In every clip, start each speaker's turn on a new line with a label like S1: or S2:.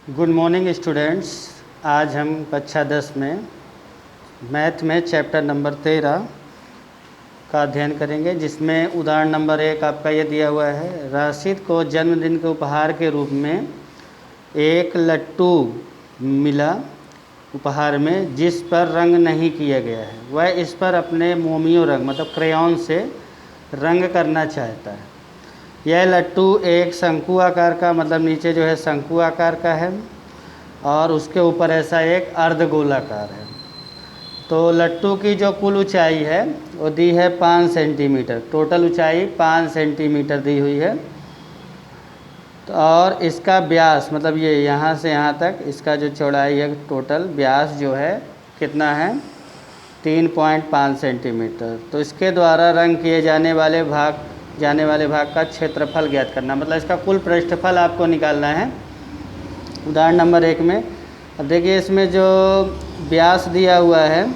S1: Good morning students. आज हम कक्षा 10 में मैथ में चैप्टर नंबर 13 का अध्ययन करेंगे, जिसमें उदाहरण नंबर 1 आपका ये दिया हुआ है। राशिद को जन्मदिन के उपहार के रूप में एक लट्टू मिला उपहार में, जिस पर रंग नहीं किया गया है। वह इस पर अपने मोमियो रंग मतलब क्रेयॉन से रंग करना चाहता है। यह लट्टू एक शंकु आकार का मतलब नीचे जो है शंकु आकार का है और उसके ऊपर ऐसा एक अर्धगोलाकार है। तो लट्टू की जो कुल ऊंचाई है वो दी है 5 सेंटीमीटर। टोटल ऊंचाई 5 सेंटीमीटर दी हुई है। तो और इसका व्यास मतलब ये यहाँ से यहाँ तक इसका जो चौड़ाई है, टोटल व्यास जो है कितना है 3.5 सेंटीमीटर। तो इसके द्वारा रंग किए जाने वाले भाग का क्षेत्रफल ज्ञात करना, मतलब इसका कुल पृष्ठफल आपको निकालना है। उदाहरण नंबर 1 में अब देखिए, इसमें जो व्यास दिया हुआ है,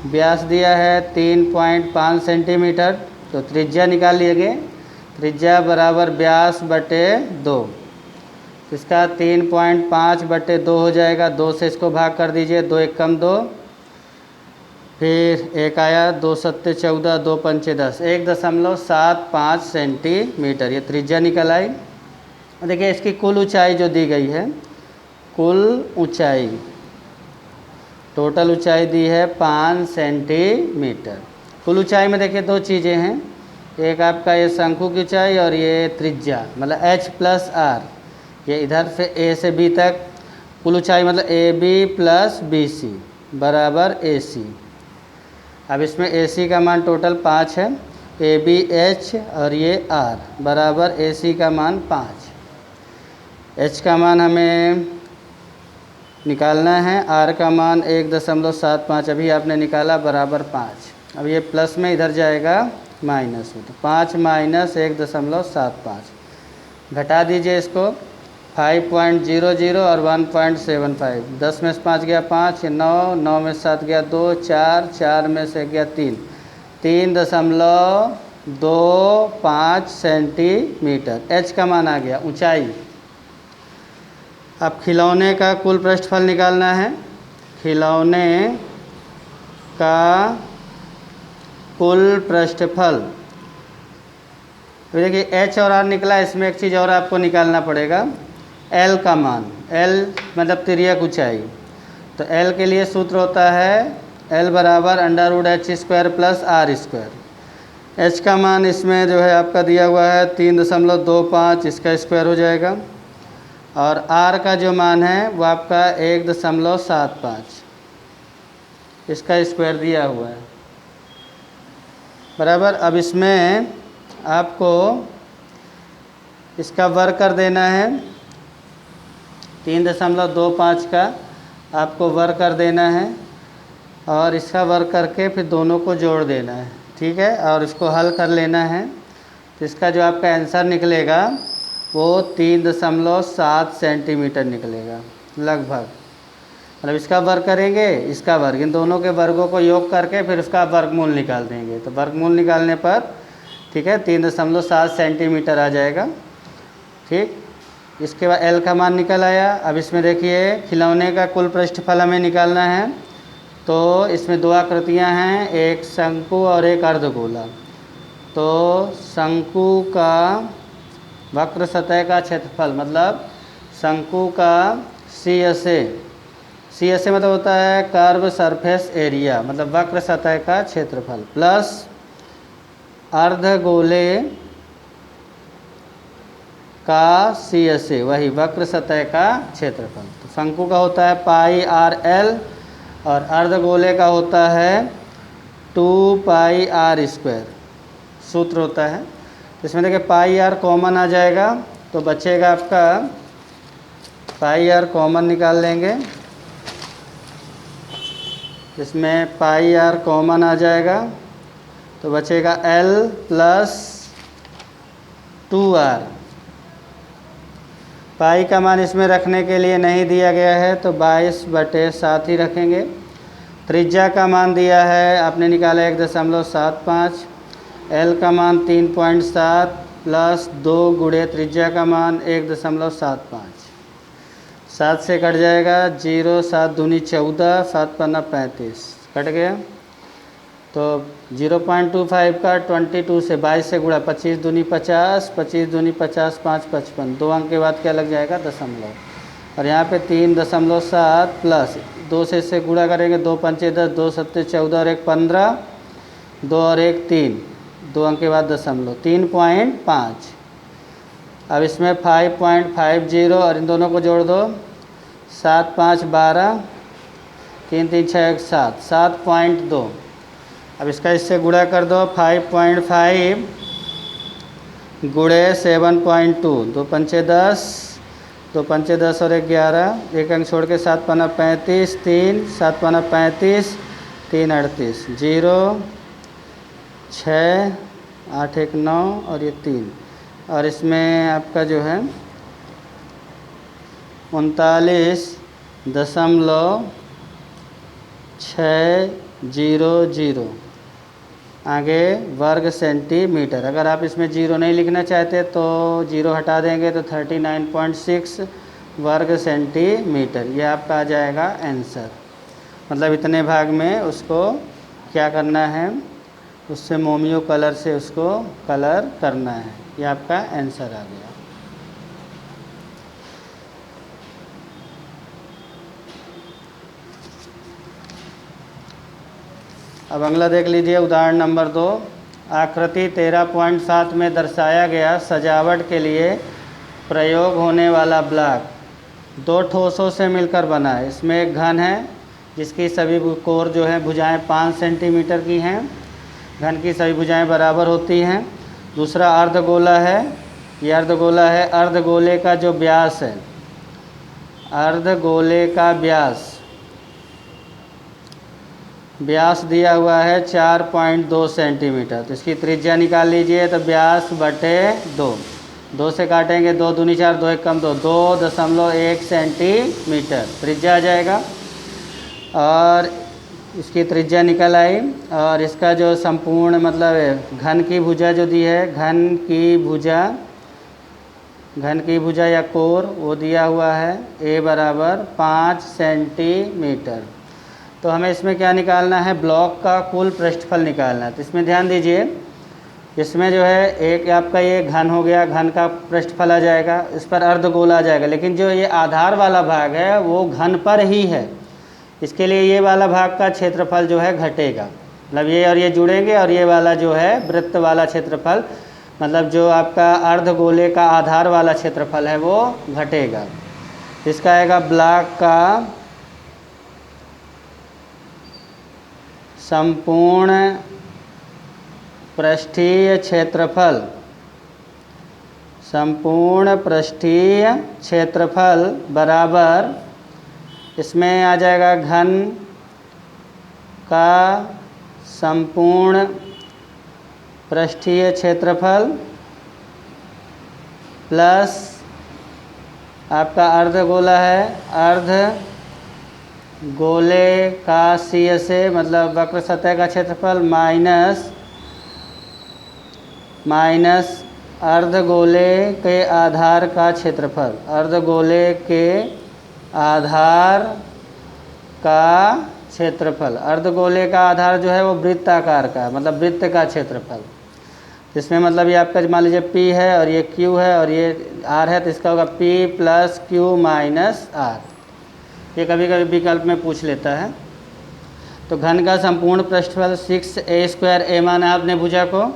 S1: व्यास दिया है 3.5 सेंटीमीटर। तो त्रिज्या निकाल लिए गए, त्रिज्या बराबर व्यास बटे 2। इसका 3.5 बटे 2 हो जाएगा। 2 से इसको भाग कर दीजिए, 2 एक कम 2, फिर एक आया 2 सत्ते 14, 2 पंचे 10, 1.75 सेंटीमीटर ये त्रिज्या निकल आई। देखिए इसकी कुल ऊंचाई जो दी गई है, कुल ऊंचाई टोटल ऊंचाई दी है 5 सेंटीमीटर। कुल ऊंचाई में देखिए दो चीज़ें हैं, एक आपका ये शंकु की ऊंचाई और ये त्रिज्या मतलब h प्लस आर। ये इधर से a से b तक कुल ऊंचाई मतलब AB प्लस BC बराबर AC। अब इसमें AC का मान टोटल 5 है, AB H और ये R बराबर AC का मान 5। H का मान हमें निकालना है, R का मान 1.75 अभी आपने निकाला बराबर 5। अब ये प्लस में इधर जाएगा माइनस में, तो 5 माइनस 1.75 घटा दीजिए इसको। 5.00 और 1.75, 10 में से 5 गया 5, 9, 9 में से 7 गया 2, 4, 4 में से गया 3, 3.25 सेंटीमीटर h का मान आ गया ऊंचाई। अब खिलौने का कुल पृष्ठफल निकालना है। खिलौने का कुल पृष्ठफल तो देखिए h और r निकला, इसमें एक चीज़ और आपको निकालना पड़ेगा, L का मान। L मतलब तिर्यक ऊंचाई। तो L के लिए सूत्र होता है L बराबर √h² प्लस r²। h का मान इसमें जो है आपका दिया हुआ है 3.25, इसका स्क्वायर हो जाएगा। और r का जो मान है वो आपका 1.75, इसका स्क्वायर दिया हुआ है बराबर। अब इसमें आपको इसका वर्ग कर देना है, 3.25 का आपको वर्ग कर देना है और इसका वर्ग करके फिर दोनों को जोड़ देना है, ठीक है। और इसको हल कर लेना है, तो इसका जो आपका आंसर निकलेगा वो 3.7 सेंटीमीटर निकलेगा लगभग। मतलब इसका वर्ग करेंगे, इसका वर्ग, इन दोनों के वर्गों को योग करके फिर उसका वर्गमूल निकाल देंगे। तो वर्गमूल निकालने पर ठीक है 3.7 सेंटीमीटर आ जाएगा, ठीक। इसके बाद L का मान निकल आया। अब इसमें देखिए खिलौने का कुल पृष्ठफल हमें निकालना है। तो इसमें दो आकृतियां हैं, एक शंकु और एक अर्धगोला। तो शंकु का वक्र सतह का क्षेत्रफल मतलब शंकु का CSA मतलब होता है कर्व सरफेस एरिया, मतलब वक्र सतह का क्षेत्रफल, प्लस अर्धगोले का CSA वही वक्र सतह का क्षेत्रफल। तो शंकु का होता है πr_l और अर्धगोले का होता है 2πr²। सूत्र होता है। तो इसमें देखिए πr कॉमन आ जाएगा, तो बचेगा आपका πr कॉमन निकाल लेंगे, इसमें πr कॉमन आ जाएगा तो बचेगा l प्लस 2r। पाई का मान इसमें रखने के लिए नहीं दिया गया है, तो 22/7 ही रखेंगे। त्रिज्या का मान दिया है, आपने निकाला 1.75, L का मान 3.7 प्लस 2 गुणे त्रिज्या का मान 1.75। 7 से कट जाएगा 0, 7 दूनी 14, 7 पन्ना 35 कट गया। तो 0.25 का 22 से 22 से गुणा, 25 दूनी 50, 25 दूनी 50, 5 55, 2 अंक के बाद क्या लग जाएगा दशमलव, और यहाँ पे 3.7 प्लस 2 से इससे गुणा करेंगे, 2 पंचे 10, 2 सत्ते 14 और 1 15, 2 और 1 3, 2 अंक के बाद दशमलव, 3.5। अब इसमें 5.50 और इन दोनों को जोड़ दो, 7 5 12, 3 3 6 1 7, 7.2। अब इसका इससे गुणा कर दो, 5.5 गुणे 7.2, 2 पंचे 10, 2 पंचे 10 और 1 11, 1 अंक छोड़ के 7 पन्ना 35, 3 7 पन्ना 35, 3 38, 0 6 8 1 9 और ये 3, और इसमें आपका जो है 39.600 आगे वर्ग सेंटीमीटर। अगर आप इसमें 0 नहीं लिखना चाहते तो 0 हटा देंगे तो 39.6 वर्ग सेंटीमीटर, ये आपका आ जाएगा आंसर। मतलब इतने भाग में उसको क्या करना है, उससे मोमियो कलर से उसको कलर करना है, ये आपका आंसर आ गया। अब अगला देख लीजिए उदाहरण नंबर 2। आकृति 13.7 में दर्शाया गया सजावट के लिए प्रयोग होने वाला ब्लॉक 2 ठोसों से मिलकर बना है। इसमें एक घन है जिसकी सभी कोर जो है भुजाएं 5 सेंटीमीटर की हैं, घन की सभी भुजाएं बराबर होती हैं। दूसरा अर्धगोला है, ये अर्धगोला है। अर्धगोले का जो व्यास है, अर्धगोले का व्यास दिया हुआ है 4.2 सेंटीमीटर। तो इसकी त्रिज्या निकाल लीजिए, तो व्यास बटे 2, 2 से काटेंगे, 2 दूनी 4, 2 1 कम 2, 2.1 सेंटीमीटर त्रिज्या आ जाएगा। और इसकी त्रिज्या निकल आई। और इसका जो संपूर्ण मतलब है घन की भुजा जो दी है, घन की भुजा या कोर वो दिया हुआ है A बराबर 5 सेंटीमीटर। तो हमें इसमें क्या निकालना है, ब्लॉक का कुल पृष्ठफल निकालना है। तो इसमें ध्यान दीजिए, इसमें जो है एक आपका ये घन हो गया, घन का पृष्ठफल आ जाएगा, इस पर अर्धगोल आ जाएगा, लेकिन जो ये आधार वाला भाग है वो घन पर ही है। इसके लिए ये वाला भाग का क्षेत्रफल जो है घटेगा, मतलब ये और ये जुड़ेंगे और ये वाला जो है वृत्त वाला क्षेत्रफल, मतलब जो आपका अर्धगोले का आधार वाला क्षेत्रफल है वो घटेगा। इसका आएगा ब्लॉक का संपूर्ण पृष्ठीय क्षेत्रफल, संपूर्ण पृष्ठीय क्षेत्रफल बराबर, इसमें आ जाएगा घन का संपूर्ण पृष्ठीय क्षेत्रफल प्लस आपका अर्धगोला है, अर्धगोले का CSA मतलब वक्र सतह का क्षेत्रफल माइनस अर्धगोले के आधार का क्षेत्रफल, अर्धगोले के आधार का क्षेत्रफल। अर्धगोले का आधार जो है वो वृत्ताकार का, मतलब वृत्त का क्षेत्रफल। इसमें मतलब ये आपका मान लीजिए P है और ये Q है और ये R है, तो इसका होगा P plus Q minus R। ये कभी कभी विकल्प में पूछ लेता है। तो घन का संपूर्ण पृष्ठफल 6a² a माना आपने भुजा को,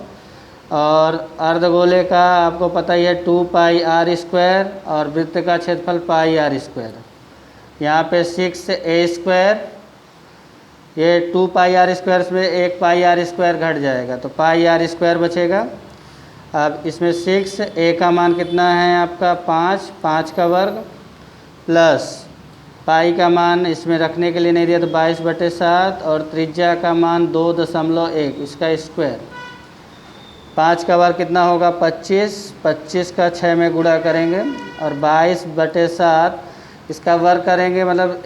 S1: और अर्धगोले का आपको पता ही है 2πr², और वृत्त का क्षेत्रफल πr²। यहाँ पे 6a², ये 2πr² में 1 πr² घट जाएगा तो πr² बचेगा। अब इसमें 6a का मान कितना है आपका 5, 5 का वर्ग प्लस पाई का मान इसमें रखने के लिए नहीं दिया तो 22/7, और त्रिज्या का मान 2.1, इसका स्क्वायर। 5 का वर्ग कितना होगा 25, 25 का 6 में गुणा करेंगे, और 22/7 इसका वर्ग करेंगे, मतलब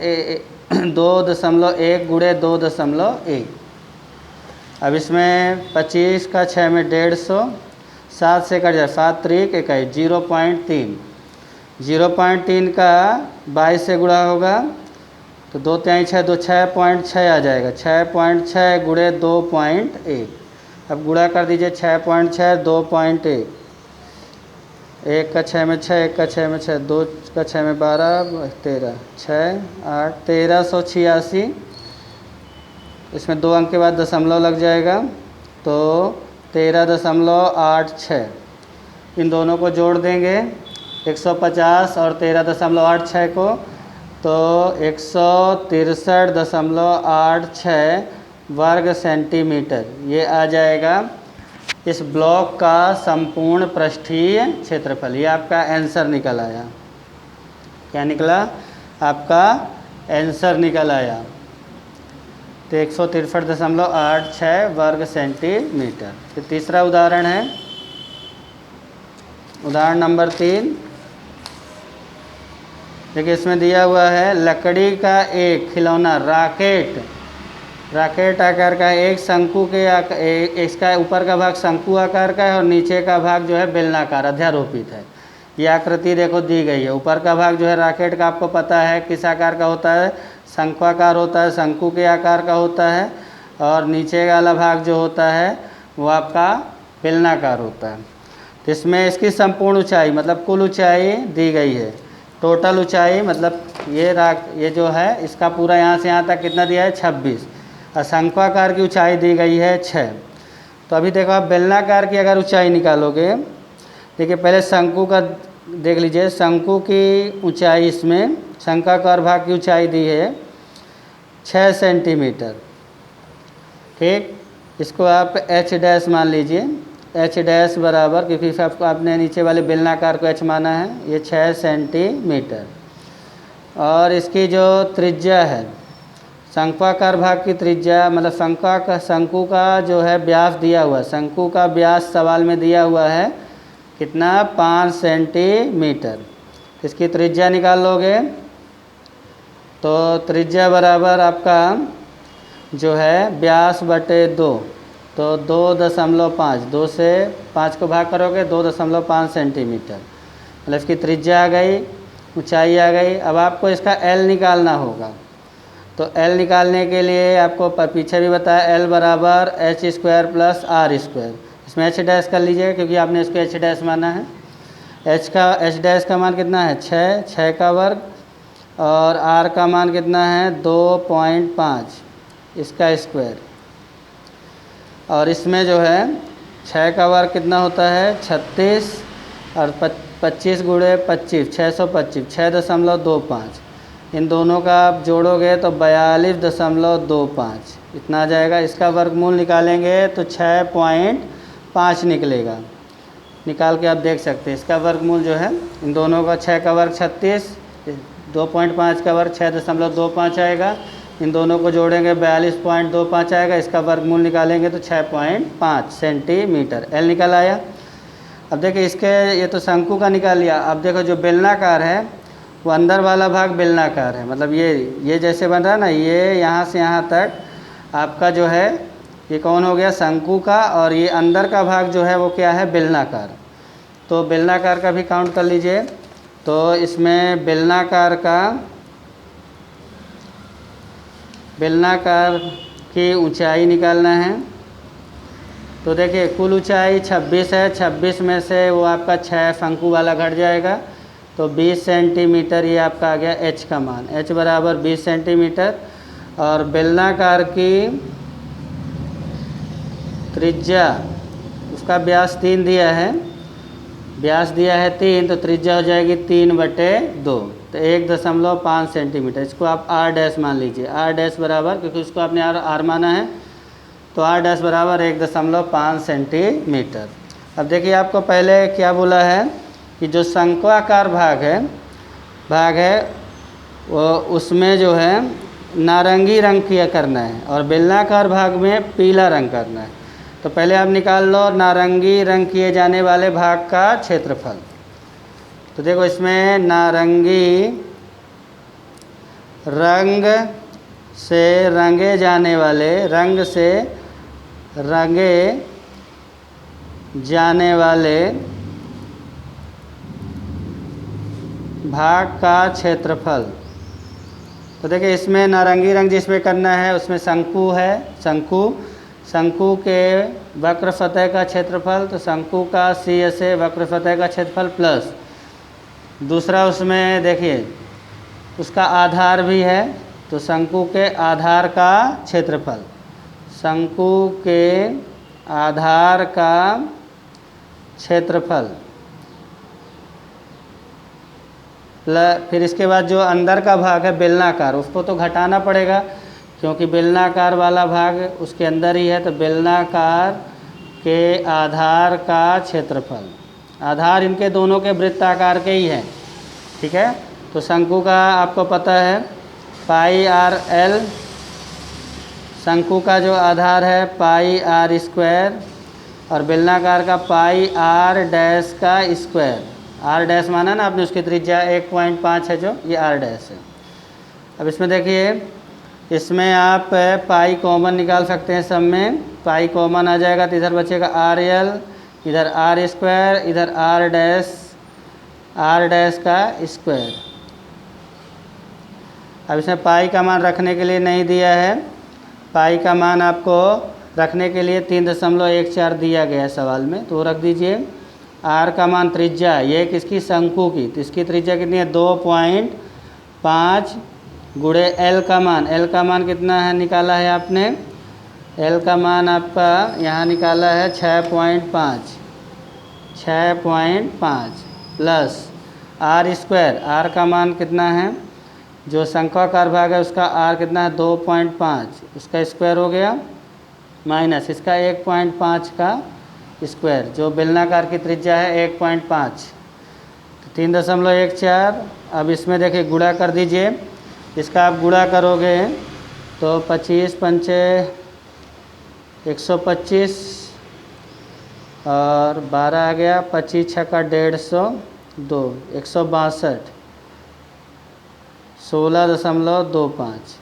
S1: 2.1 गुणे 2.1। अब इसमें 25 का 6 में 150, 7 से कट जाए, 7 3 21, 0.3, 0.3 का 22 से गुणा होगा तो 2 तिहाई 6, 2 6.6 आ जाएगा। 6.6 गुणे 2.1। अब गुणा कर दीजिए 6.6 2.1। 1 का 6 में 6, 1 का 6 में 6, 2 का 6 में 12, 13, 6 8 1386। इसमें 2 अंक के बाद दशमलव लग जाएगा तो 13.86। इन दोनों को जोड़ देंगे 150 और 13.86 को तो 163.86 वर्ग सेंटीमीटर ये आ जाएगा इस ब्लॉक का संपूर्ण पृष्ठीय क्षेत्रफल। ये आपका आंसर निकल आया। क्या निकला? आपका आंसर निकल आया। तो 163.86 वर्ग सेंटीमीटर। फिर तीसरा उदाहरण है, उदाहरण नंबर 3। देखिए इसमें दिया हुआ है लकड़ी का एक खिलौना रॉकेट आकार का एक शंकु के इसका ऊपर का भाग शंकु आकार का है और नीचे का भाग जो है बेलनाकार अध्यारोपित है। ये आकृति देखो दी गई है। ऊपर का भाग जो है रॉकेट का आपको पता है किस आकार का होता है, शंक्वाकार होता है, शंकु के आकार का होता है। और नीचे वाला भाग जो होता है वो आपका बेलनाकार होता है। तो इसमें इसकी संपूर्ण ऊंचाई मतलब कुल ऊंचाई दी गई है। टोटल ऊंचाई मतलब ये जो है इसका पूरा यहाँ से यहाँ तक कितना दिया है 26 और शंक्वाकार की ऊंचाई दी गई है 6। तो अभी देखो आप बेलनाकार की अगर ऊंचाई निकालोगे, देखिए पहले शंकु का देख लीजिए। शंकु की ऊंचाई इसमें शंक्वाकार भाग की ऊंचाई दी है 6 सेंटीमीटर। ठीक, इसको आप h डैश मान लीजिए। h डैश बराबर, क्योंकि आपने नीचे वाले बेलनाकार को h माना है, ये 6 सेंटीमीटर। और इसकी जो त्रिज्या है शंक्वाकार भाग की त्रिज्या मतलब शंकु का जो है व्यास दिया हुआ है, शंकु का व्यास सवाल में दिया हुआ है कितना 5 सेंटीमीटर। इसकी त्रिज्या निकाल लोगे तो त्रिज्या बराबर आपका जो है व्यास बटे 2 तो 2.5, 2 से 5 को भाग करोगे 2.5 सेंटीमीटर। मतलब इसकी त्रिज्या आ गई, ऊंचाई आ गई। अब आपको इसका L निकालना होगा। तो L निकालने के लिए आपको पीछे भी बताया L बराबर h² + r²। इसमें h डैश कर लीजिएगा क्योंकि आपने इसको h डैश माना है। h डैश का मान कितना है 6 का वर्ग और r का मान कितना है 2.5 इसका स्क्वायर। और इसमें जो है 6 का वर्ग कितना होता है 36 और 25 गुणे 25 625 6.25। इन दोनों का आप जोड़ोगे तो 42.25 इतना आ जाएगा। इसका वर्गमूल निकालेंगे तो 6.5 निकलेगा। निकाल के आप देख सकते हैं इसका वर्गमूल जो है इन दोनों का 6 का वर्ग 36, 2.5 का वर्ग 6.25 आएगा। इन दोनों को जोड़ेंगे 42.25 आएगा। इसका वर्गमूल निकालेंगे तो 6.5 सेंटीमीटर L निकल आया। अब देखिए इसके ये तो शंकु का निकाल लिया। अब देखो जो बेलनाकार है वो अंदर वाला भाग बेलनाकार है, मतलब ये जैसे बन रहा है ना, ये यहाँ से यहाँ तक आपका जो है ये कौन हो गया शंकु का, और ये अंदर का भाग जो है वो क्या है बेलनाकार। तो बेलनाकार का भी काउंट कर लीजिए। तो इसमें बेलनाकार की ऊंचाई निकालना है। तो देखिए कुल ऊंचाई 26 है, 26 में से वो आपका 6 शंकु वाला घट जाएगा तो 20 सेंटीमीटर ये आपका आ गया h का मान। h बराबर 20 सेंटीमीटर। और बेलनाकार की त्रिज्या उसका व्यास 3 दिया है, व्यास दिया है 3 तो त्रिज्या हो जाएगी 3/2 तो 1.5 सेंटीमीटर। इसको आप r डैश मान लीजिए। r डैश बराबर, क्योंकि उसको आपने r माना है तो r डैश बराबर 1.5 सेंटीमीटर। अब देखिए आपको पहले क्या बोला है कि जो शंक्वाकार भाग है वो उसमें जो है नारंगी रंग किया करना है और बेलनाकार भाग में पीला रंग करना है। तो पहले आप निकाल लो नारंगी रंग किए जाने वाले भाग का क्षेत्रफल। तो देखो इसमें नारंगी रंग से रंगे जाने भाग का क्षेत्रफल। तो देखिए इसमें नारंगी रंग जिसमें करना है उसमें शंकु है, शंकु के वक्र सतह का क्षेत्रफल, तो शंकु का सी से वक्र सतह का क्षेत्रफल प्लस दूसरा उसमें देखिए उसका आधार भी है, तो शंकु के आधार का क्षेत्रफल, शंकु के आधार का क्षेत्रफल फिर इसके बाद जो अंदर का भाग है बेलनाकार, उसको तो घटाना पड़ेगा क्योंकि बेलनाकार वाला भाग उसके अंदर ही है, तो बेलनाकार के आधार का क्षेत्रफल, आधार इनके दोनों के वृत्ताकार के ही हैं, ठीक है। तो शंकु का आपको पता है पाई आर एल, शंकु का जो आधार है पाई आर स्क्वायर और बेलनाकार का पाई आर डैश का स्क्वायर। आर डैश माना ना आपने, उसकी त्रिज्या 1.5 है, जो ये आर डैश है। अब इसमें देखिए इसमें आप पाई कॉमन निकाल सकते हैं, सब में पाई कॉमन आ जाएगा तो इधर बचेगा आर एल, इधर आर स्क्वायर, इधर आर डैश का स्क्वायर। अब इसमें पाई का मान रखने के लिए नहीं दिया है, पाई का मान आपको रखने के लिए 3.14 दिया गया है सवाल में, तो रख दीजिए। आर का मान त्रिज्या, ये किसकी, शंकु की, तो इसकी त्रिज्या कितनी है 2.5 गुणे एल का मान कितना है निकाला है आपने, एल का मान आपका यहाँ निकाला है 6.5 प्लस आर स्क्वायर, आर का मान कितना है, जो शंक्वाकार भाग है उसका आर कितना है 2.5, उसका स्क्वायर हो गया, माइनस इसका 1.5 का स्क्वायर, जो बेलनाकार की त्रिज्या है 1.5, तो 3.14। अब इसमें देखिए गुणा कर दीजिए, इसका आप गुणा करोगे तो 25 पंचे 125 और 12 आ गया, 25 छक्का 150, 162, 16.25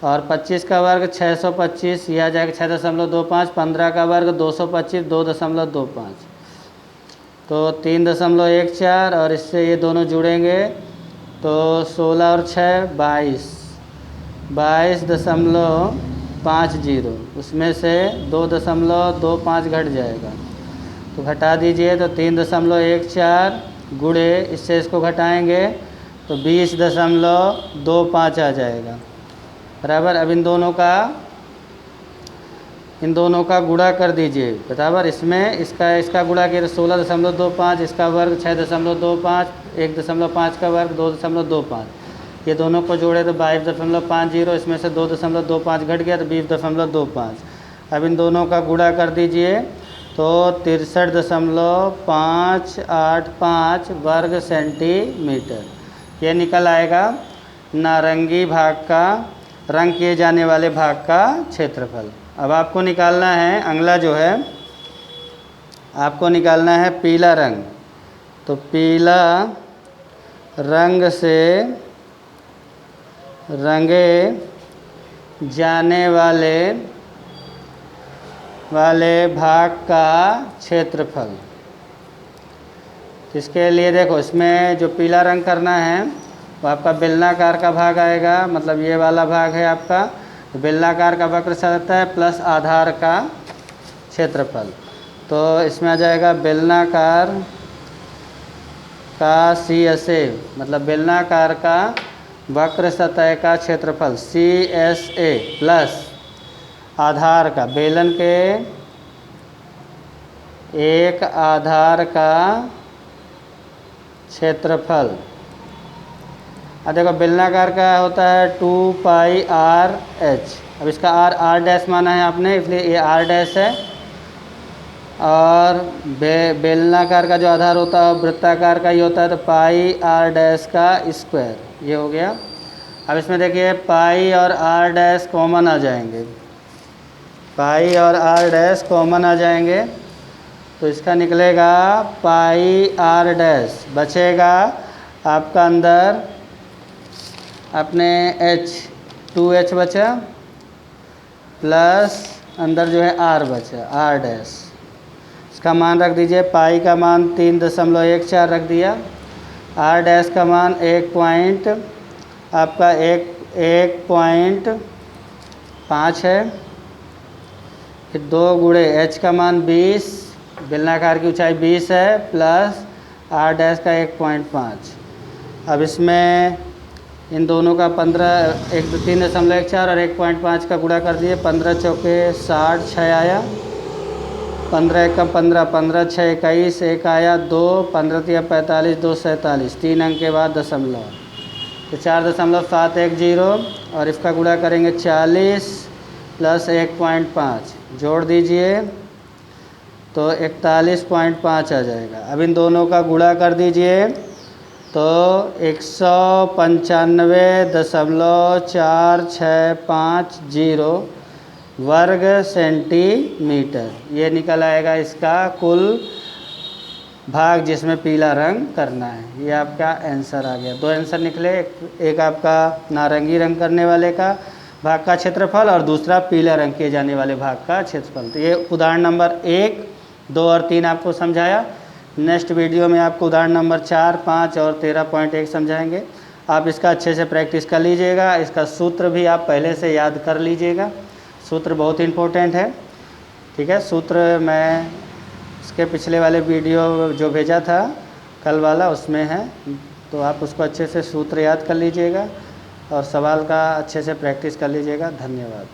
S1: और 25 का वर्ग 625, यह आ जाएगा 6.25, 15 का वर्ग 225, 2.25, तो 3.14 और इससे ये दोनों जुड़ेंगे तो 16 और 6 22.50, उसमें से 2.25 घट जाएगा, तो घटा दीजिए, तो 3.14 गुणे इससे इसको घटाएंगे तो 20.25 आ जाएगा बराबर। अब इन दोनों का गुणा कर दीजिए बराबर, इसमें इसका गुणा किया तो 16.25, इसका वर्ग 6.25, 1.5 का वर्ग 2.25, ये दोनों को जोड़े तो 22.50, इसमें से 2.25 घट गया तो 20.25। अब इन दोनों का गुणा कर दीजिए तो 63.585 वर्ग सेंटीमीटर, ये निकल आएगा नारंगी भाग का, रंग किए जाने वाले भाग का क्षेत्रफल। अब आपको निकालना है अगला जो है, आपको निकालना है पीला रंग, तो पीला रंग से रंगे जाने वाले भाग का क्षेत्रफल। इसके लिए देखो इसमें जो पीला रंग करना है वो आपका बेलनाकार का भाग आएगा, मतलब ये वाला भाग है आपका, तो बेलनाकार का वक्र सतह प्लस आधार का क्षेत्रफल, तो इसमें आ जाएगा बेलनाकार का सी एस ए, मतलब बेलनाकार का वक्र सतह का क्षेत्रफल सी एस ए प्लस आधार का, बेलन के एक आधार का क्षेत्रफल। अब देखो बेलनाकार का होता है 2 पाई आर एच, अब इसका आर डैश माना है आपने, इसलिए ये आर डैश है, और बेलनाकार का जो आधार होता है वृत्ताकार का ही होता है, तो पाई आर डैश का स्क्वायर, ये हो गया। अब इसमें देखिए पाई और आर डैश कॉमन आ जाएंगे, पाई और आर डैश कॉमन आ जाएंगे, तो इसका निकलेगा पाई आर डैश, बचेगा आपका अंदर अपने h 2h बचा प्लस अंदर जो है r बचा, r डैश, इसका मान रख दीजिए, पाई का मान 3.14 रख दिया, आर डैश का मान 1.5 है। फिर 2 गुणे एच का मान 20, बेलनाकार की ऊंचाई 20 है, प्लस आर डैश का 1.5। अब इसमें इन दोनों का 3.14 और 1.5 का गुणा कर दिए। 15 चौके 60, 6 आया। 15 एकम 15, 15 6 21, 1 आया 2, 15 तिया 45, 2 47, 3 अंक के बाद दशमलव, तो 4.710 और इसका गुणा करेंगे 40 प्लस 1.5, जोड़ दीजिए तो 41.5 आ जाएगा। अब इन दोनों का गुणा कर दीजिए तो 195.4650 वर्ग सेंटीमीटर ये निकल आएगा इसका कुल भाग जिसमें पीला रंग करना है। ये आपका आंसर आ गया। 2 आंसर निकले, एक आपका नारंगी रंग करने वाले का भाग का क्षेत्रफल और दूसरा पीला रंग किए जाने वाले भाग का क्षेत्रफल। तो ये उदाहरण नंबर 1, 2 और 3 आपको समझाया। नेक्स्ट वीडियो में आपको उदाहरण नंबर 4, 5 और 13.1 समझाएंगे। आप इसका अच्छे से प्रैक्टिस कर लीजिएगा। इसका सूत्र भी आप पहले से याद कर लीजिएगा, सूत्र बहुत इम्पोर्टेंट है। ठीक है, सूत्र मैं इसके पिछले वाले वीडियो जो भेजा था कल वाला उसमें है, तो आप उसको अच्छे से सूत्र याद कर लीजिएगा और सवाल का अच्छे से प्रैक्टिस कर लीजिएगा। धन्यवाद।